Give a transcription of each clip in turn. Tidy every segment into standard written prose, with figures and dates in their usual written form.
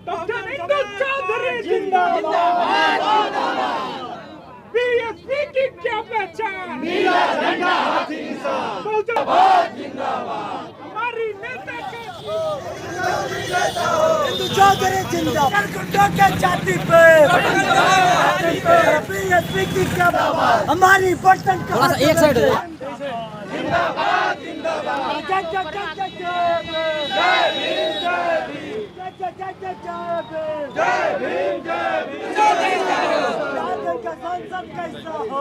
Doctor Indu Chaudhary जिंदाबाद। BSP की क्या पहचान, नीला झंडा हाथी निशान। जिंदाबाद हमारी नेता इंदु चौधरी जिंदाबाद। गुंडों के छाती पे बीएसपी की क्या हमारी बर्तन का एक साइड जिंदाबाद जिंदाबाद। जय जय जय जय जय भीम जय भीम जय जय जय जय जय भीम जय भीम जय भीम। का सांसद कैसा हो,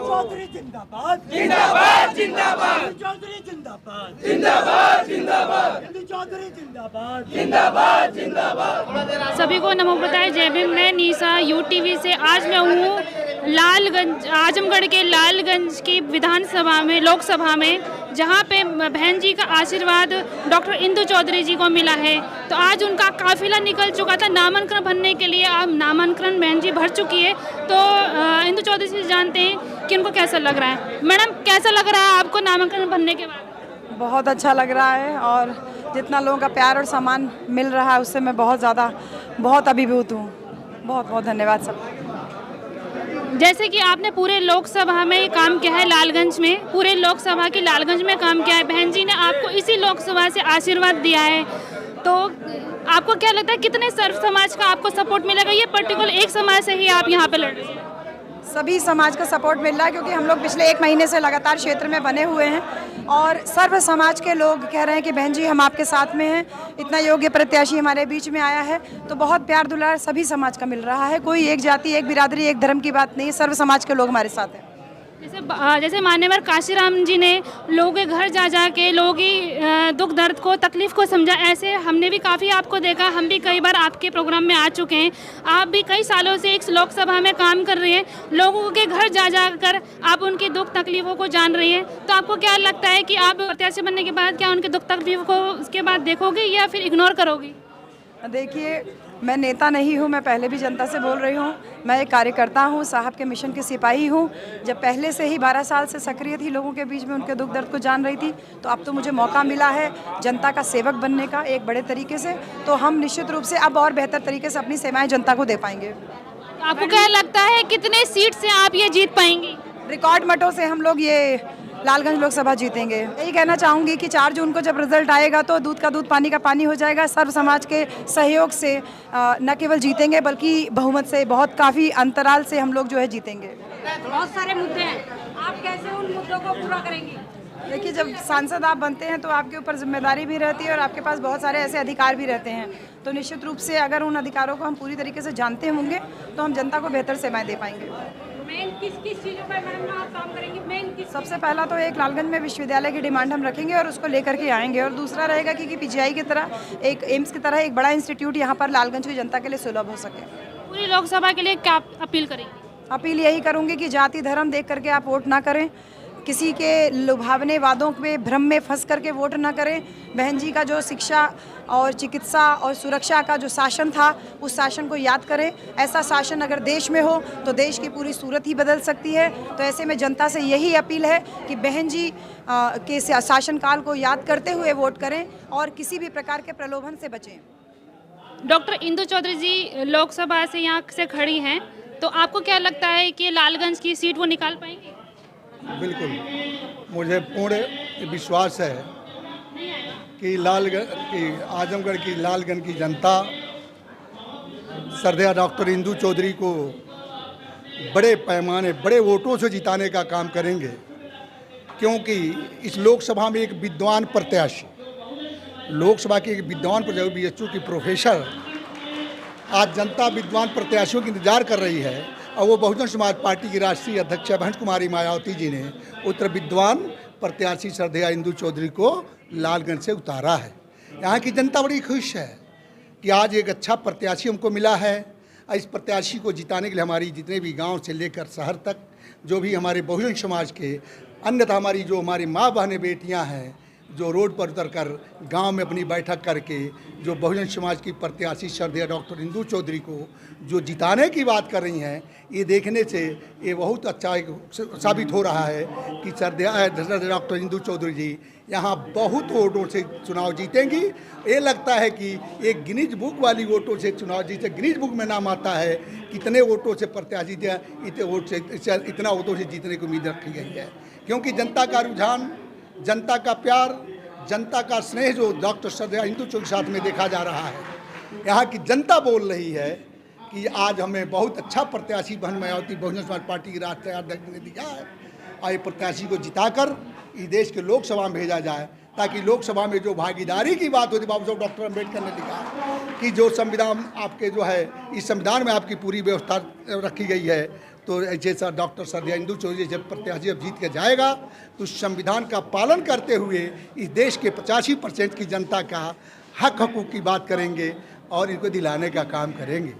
चौधरी जिंदाबाद जिंदाबाद जिंदाबाद। चौधरी जिंदाबाद जिंदाबाद जिंदाबाद। इंदु चौधरी जिंदाबाद जिंदाबाद जिंदाबाद। सभी को नमो बुद्धाय, जय भीम। मैं निशा यूटीवी से। आज मैं हूँ लालगंज, आजमगढ़ के लालगंज की विधानसभा में, लोकसभा में, जहाँ पे बहन जी का आशीर्वाद डॉक्टर इंदु चौधरी जी को मिला है। तो आज उनका काफिला निकल चुका था नामांकन भरने के लिए। अब नामांकन बहन जी भर चुकी है। तो इंदु चौधरी जी जानते हैं कि उनको कैसा लग रहा है। मैडम, कैसा लग रहा है आपको नामांकन भरने के बाद? बहुत अच्छा लग रहा है और जितना लोगों का प्यार और सम्मान मिल रहा है उससे मैं बहुत अभिभूत हूँ। बहुत बहुत धन्यवाद सब। जैसे कि आपने पूरे लोकसभा में काम किया है, लालगंज में, पूरे लोकसभा की लालगंज में काम किया है। बहन जी ने आपको इसी लोकसभा से आशीर्वाद दिया है। तो आपको क्या लगता है कितने सर्व समाज का आपको सपोर्ट मिलेगा? ये पर्टिकुलर एक समाज से ही आप यहाँ पे लड़ रहे हैं? सभी समाज का सपोर्ट मिल रहा है क्योंकि हम लोग पिछले 1 महीने से लगातार क्षेत्र में बने हुए हैं और सर्व समाज के लोग कह रहे हैं कि बहन जी हम आपके साथ में हैं। इतना योग्य प्रत्याशी हमारे बीच में आया है तो बहुत प्यार दुलार सभी समाज का मिल रहा है। कोई एक जाति, एक बिरादरी, एक धर्म की बात नहीं, सर्व समाज के लोग हमारे साथ हैं। जैसे मान्यवर काशीराम जी ने लोगों के घर जा जा के लोगों की दुख दर्द को, तकलीफ को समझा, ऐसे हमने भी काफ़ी आपको देखा। हम भी कई बार आपके प्रोग्राम में आ चुके हैं। आप भी कई सालों से एक लोकसभा में काम कर रहे हैं, लोगों के घर जा जा कर आप उनकी दुख तकलीफ़ों को जान रही हैं। तो आपको क्या लगता है कि आप प्रत्याशी बनने के बाद क्या उनके दुख तकलीफ को उसके बाद देखोगे या फिर इग्नोर करोगी? देखिए, मैं नेता नहीं हूँ, मैं पहले भी जनता से बोल रही हूँ। मैं एक कार्यकर्ता हूँ, साहब के मिशन की सिपाही हूँ। जब पहले से ही 12 साल से सक्रिय थी, लोगों के बीच में उनके दुख दर्द को जान रही थी, तो अब तो मुझे मौका मिला है जनता का सेवक बनने का एक बड़े तरीके से। तो हम निश्चित रूप से अब और बेहतर तरीके से अपनी सेवाएं जनता को दे पाएंगे। तो आपको क्या लगता है कितने सीट से आप ये जीत पाएंगी? रिकॉर्ड मतों से हम लोग ये लालगंज लोकसभा जीतेंगे। यही कहना चाहूँगी कि 4 जून को जब रिजल्ट आएगा तो दूध का दूध, पानी का पानी हो जाएगा। सर्व समाज के सहयोग से न केवल जीतेंगे बल्कि बहुमत से, बहुत काफ़ी अंतराल से हम लोग जो है जीतेंगे। बहुत सारे मुद्दे हैं, आप कैसे उन मुद्दों को पूरा करेंगी? देखिए, जब सांसद आप बनते हैं तो आपके ऊपर जिम्मेदारी भी रहती है और आपके पास बहुत सारे ऐसे अधिकार भी रहते हैं। तो निश्चित रूप से अगर उन अधिकारों को हम पूरी तरीके से जानते होंगे तो हम जनता को बेहतर सेवाएं दे पाएंगे। मेन किस चीज़ों पर मैडम आप काम करेंगे? सबसे पहला तो एक लालगंज में विश्वविद्यालय की डिमांड हम रखेंगे और उसको लेकर के आएंगे। और दूसरा रहेगा कि पीजीआई की तरह, एक एम्स की तरह एक बड़ा इंस्टीट्यूट यहाँ पर लालगंज की जनता के लिए सुलभ हो सके। पूरी लोकसभा के लिए क्या अपील करेंगे? अपील यही करूँगी कि जाति धर्म देख करके आप वोट ना करें, किसी के लुभावने वादों में, भ्रम में फंस करके वोट ना करें। बहन जी का जो शिक्षा और चिकित्सा और सुरक्षा का जो शासन था, उस शासन को याद करें। ऐसा शासन अगर देश में हो तो देश की पूरी सूरत ही बदल सकती है। तो ऐसे में जनता से यही अपील है कि बहन जी के शासनकाल को याद करते हुए वोट करें और किसी भी प्रकार के प्रलोभन से बचें। डॉक्टर इंदु चौधरी जी लोकसभा से यहाँ से खड़ी हैं, तो आपको क्या लगता है कि लालगंज की सीट वो निकाल पाएंगी? बिल्कुल, मुझे पूर्ण विश्वास है कि आजमगढ़ की लालगंज की जनता श्रद्धेय डॉक्टर इंदु चौधरी को बड़े पैमाने, बड़े वोटों से जिताने का काम करेंगे। क्योंकि इस लोकसभा में एक विद्वान प्रत्याशी, लोकसभा के एक विद्वान प्रत्याशी, बीएचयू की प्रोफेसर, आज जनता विद्वान प्रत्याशियों की इंतजार कर रही है और वो बहुजन समाज पार्टी की राष्ट्रीय अध्यक्ष बहन कुमारी मायावती जी ने उत्तर विद्वान प्रत्याशी श्रद्धेय इंदु चौधरी को लालगंज से उतारा है। यहाँ की जनता बड़ी खुश है कि आज एक अच्छा प्रत्याशी हमको मिला है। इस प्रत्याशी को जिताने के लिए हमारी जितने भी गांव से लेकर शहर तक जो भी हमारे बहुजन समाज के, अन्यथा हमारी जो हमारी माँ बहनें बेटियाँ हैं, जो रोड पर उतरकर गांव में अपनी बैठक करके जो बहुजन समाज की प्रत्याशी श्रद्धेय डॉक्टर इंदु चौधरी को जो जिताने की बात कर रही हैं, ये देखने से ये बहुत अच्छा साबित हो रहा है कि श्रद्धेय डॉक्टर इंदु चौधरी जी यहाँ बहुत वोटों से चुनाव जीतेंगी। ये लगता है कि एक गिनीज बुक वाली वोटों से चुनाव जीते, गिनीज बुक में नाम आता है कितने वोटों से प्रत्याशी इतने वोट से इतना वोटों से जीतने की उम्मीद रखी गई है, क्योंकि जनता का रुझान, जनता का प्यार, जनता का स्नेह जो डॉक्टर श्रद्धेय इंदु चौधरी के साथ में देखा जा रहा है। यहाँ की जनता बोल रही है कि आज हमें बहुत अच्छा प्रत्याशी बहन मायावती बहुजन समाज पार्टी की राष्ट्रीय अध्यक्ष ने दिया है, और ये प्रत्याशी को जिताकर इस देश के लोकसभा में भेजा जाए, ताकि लोकसभा में जो भागीदारी की बात होती, बाबा साहब डॉक्टर अम्बेडकर ने लिखा कि जो संविधान आपके जो है, इस संविधान में आपकी पूरी व्यवस्था रखी गई है, तो जैसा डॉक्टर श्रद्धेय इंदु चौधरी जब प्रत्याशी जब जीत के जाएगा तो संविधान का पालन करते हुए इस देश के 85% की जनता का हक हकूक़ की बात करेंगे और इनको दिलाने का काम करेंगे।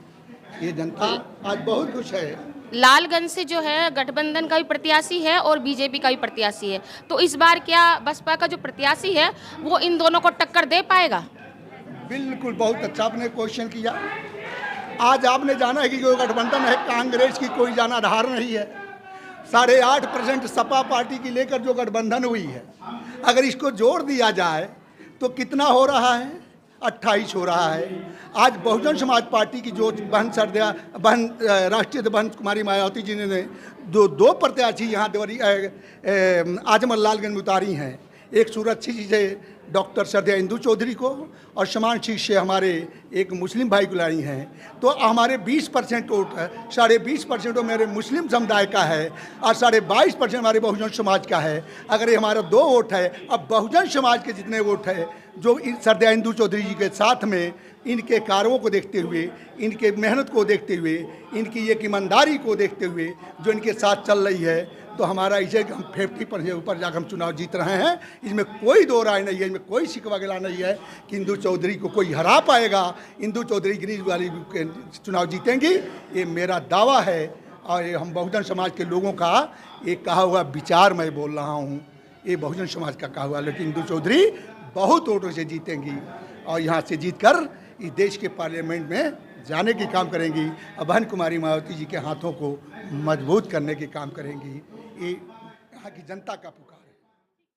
ये जनता आज बहुत खुश है। लालगंज से जो है गठबंधन का भी प्रत्याशी है और बीजेपी का भी प्रत्याशी है, तो इस बार क्या बसपा का जो प्रत्याशी है वो इन दोनों को टक्कर दे पाएगा? बिल्कुल, बहुत अच्छा आपने क्वेश्चन किया। आज आपने जाना है कि जो गठबंधन है कांग्रेस की कोई जनाधार नहीं है। 8.5% सपा पार्टी की लेकर जो गठबंधन हुई है, अगर इसको जोड़ दिया जाए तो कितना हो रहा है? 28 हो रहा है। आज बहुजन समाज पार्टी की जो बहन राष्ट्रीय बहन कुमारी मायावती जी ने दो प्रत्याशी यहाँ आजमगढ़ लालगंज में उतारी हैं, एक सूरत जी से डॉक्टर श्रद्धेय इंदु चौधरी को और समान सीट से हमारे एक मुस्लिम भाई को लाई हैं, तो हमारे 20% वोट है, 20.5% वो मेरे मुस्लिम समुदाय का है और 22.5% हमारे बहुजन समाज का है। अगर ये हमारा 2 वोट है, अब बहुजन समाज के जितने वोट है जो श्रद्धेय इंदु चौधरी जी के साथ में इनके कार्यों को देखते हुए, इनके मेहनत को देखते हुए, इनकी एक ईमानदारी को देखते हुए जो इनके साथ चल रही है, तो हमारा इसे हम 50% ऊपर जाकर हम चुनाव जीत रहे हैं। इसमें कोई दो राय नहीं है, इसमें कोई शिकवा गिला नहीं है कि इंदु चौधरी को कोई हरा पाएगा। इंदु चौधरी गिनीज वाली चुनाव जीतेंगी, ये मेरा दावा है। और ये हम बहुजन समाज के लोगों का एक कहा हुआ विचार मैं बोल रहा हूँ, ये बहुजन समाज का कहा हुआ, लेकिन इंदु चौधरी बहुत वोटों से जीतेंगी और यहाँ से जीतकर इस देश के पार्लियामेंट में जाने की काम करेंगी और बहन कुमारी मायावती जी के हाथों को मजबूत करने के काम करेंगी। ये यहाँ की जनता का पुकार।